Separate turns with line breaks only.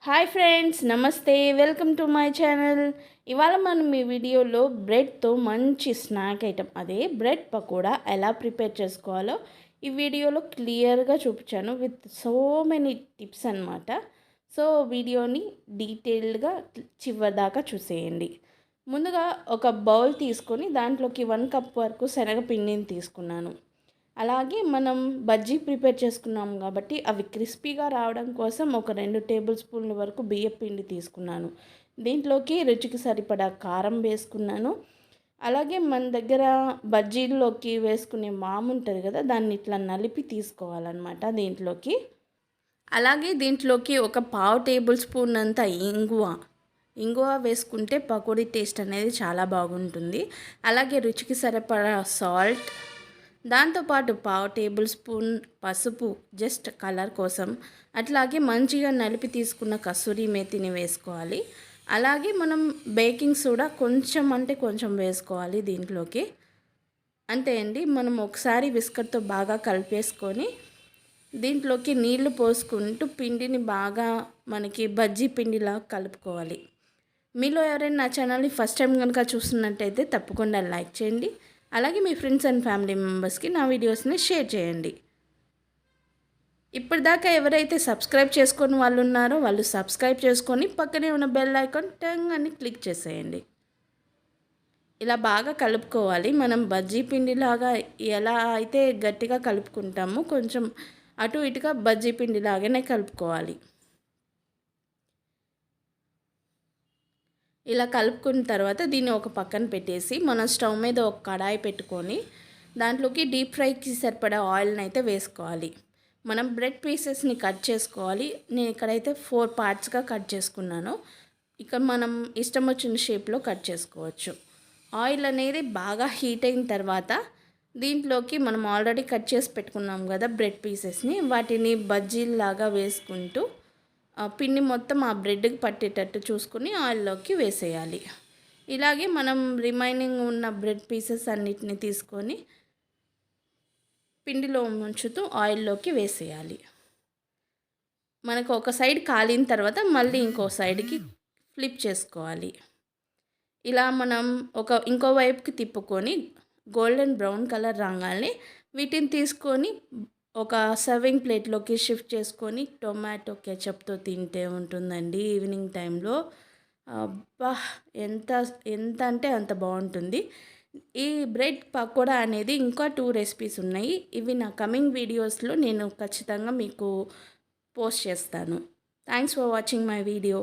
Hi friends, నమస్తే. Welcome to my channel. ఇవాళ మనం ఈ వీడియోలో బ్రెడ్తో మంచి స్నాక్ ఐటమ్, అదే బ్రెడ్ పకోడా ఎలా ప్రిపేర్ చేసుకోవాలో ఈ వీడియోలో క్లియర్గా చూపించాను విత్ సో మెనీ టిప్స్ అనమాట. సో వీడియోని డీటెయిల్డ్గా చివరిదాకా చూసేయండి. ముందుగా ఒక బౌల్ తీసుకొని దాంట్లోకి 1 కప్ వరకు శనగపిండిని తీసుకున్నాను. అలాగే మనం బజ్జీ ప్రిపేర్ చేసుకున్నాం కాబట్టి అవి క్రిస్పీగా రావడం కోసం ఒక 2 టేబుల్ స్పూన్ల వరకు బియ్యం పిండి తీసుకున్నాను. దీంట్లోకి రుచికి సరిపడా కారం వేసుకున్నాను. అలాగే మన దగ్గర బజ్జీల్లోకి వేసుకునే మాము ఉంటుంది కదా, దాన్ని ఇట్లా నలిపి తీసుకోవాలన్నమాట దీంట్లోకి. అలాగే దీంట్లోకి ఒక 1/2 టేబుల్ స్పూన్ అంత ఇంగువ వేసుకుంటే పకోడీ టేస్ట్ అనేది చాలా బాగుంటుంది. అలాగే రుచికి సరిపడా సాల్ట్, దాంతోపాటు 1/2 టేబుల్ స్పూన్ పసుపు జస్ట్ కలర్ కోసం, అట్లాగే మంచిగా నలిపి తీసుకున్న కసూరి మేతిని వేసుకోవాలి. అలాగే మనం బేకింగ్ సోడా కొంచెం అంటే కొంచెం వేసుకోవాలి దీంట్లోకి. అంతే అండి. మనం ఒకసారి విస్కర్తో బాగా కలిపేసుకొని దీంట్లోకి నీళ్లు పోసుకుంటూ పిండిని బాగా మనకి బజ్జీ పిండిలా కలుపుకోవాలి. మీలో ఎవరైనా నా ఛానల్ని ఫస్ట్ టైం కనుక చూస్తున్నట్టయితే తప్పకుండా లైక్ చేయండి. అలాగే మీ ఫ్రెండ్స్ అండ్ ఫ్యామిలీ మెంబర్స్కి నా వీడియోస్ని షేర్ చేయండి. ఇప్పటిదాకా ఎవరైతే సబ్స్క్రైబ్ చేసుకొని వాళ్ళు ఉన్నారో వాళ్ళు సబ్స్క్రైబ్ చేసుకొని పక్కనే ఉన్న బెల్ ఐకాన్ టంగ్ అని క్లిక్ చేసేయండి. ఇలా బాగా కలుపుకోవాలి. మనం బజ్జీ పిండిలాగా ఎలా అయితే గట్టిగా కలుపుకుంటామో కొంచెం అటు ఇటుగా బజ్జీ పిండిలాగానే కలుపుకోవాలి. ఇలా కలుపుకున్న తర్వాత దీన్ని ఒక పక్కన పెట్టేసి మనం స్టవ్ మీద ఒక కడాయి పెట్టుకొని దాంట్లోకి డీప్ ఫ్రైకి సరిపడా ఆయిల్ని అయితే వేసుకోవాలి. మనం బ్రెడ్ పీసెస్ని కట్ చేసుకోవాలి. నేను ఇక్కడైతే 4 పార్ట్స్గా కట్ చేసుకున్నాను. ఇక్కడ మనం ఇష్టం వచ్చిన షేప్లో కట్ చేసుకోవచ్చు. ఆయిల్ అనేది బాగా హీట్ అయిన తర్వాత దీంట్లోకి మనం ఆల్రెడీ కట్ చేసి పెట్టుకున్నాం కదా బ్రెడ్ పీసెస్ని, వాటిని బజ్జీలాగా వేసుకుంటూ పిండి మొత్తం ఆ బ్రెడ్కి పట్టేటట్టు చూసుకొని ఆయిల్లోకి వేసేయాలి. ఇలాగే మనం రిమైనింగ్ ఉన్న బ్రెడ్ పీసెస్ అన్నిటిని తీసుకొని పిండిలో ముంచుతూ ఆయిల్లోకి వేసేయాలి. మనకు ఒక సైడ్ కాలిన తర్వాత మళ్ళీ ఇంకో సైడ్కి ఫ్లిప్ చేసుకోవాలి. ఇలా మనం ఇంకో వైపుకి తిప్పుకొని గోల్డెన్ బ్రౌన్ కలర్ రాగానే వీటిని తీసుకొని ఒక సర్వింగ్ ప్లేట్లోకి షిఫ్ట్ చేసుకొని టొమాటో కెచప్తో తింటే ఉంటుందండి ఈవినింగ్ టైంలో. అబ్బా, ఎంత ఎంత అంటే అంత బాగుంటుంది. ఈ బ్రెడ్ పకోడా అనేది ఇంకా 2 రెసిపీస్ ఉన్నాయి. ఇవి నా కమింగ్ వీడియోస్లో నేను ఖచ్చితంగా మీకు పోస్ట్ చేస్తాను. Thanks for watching my video.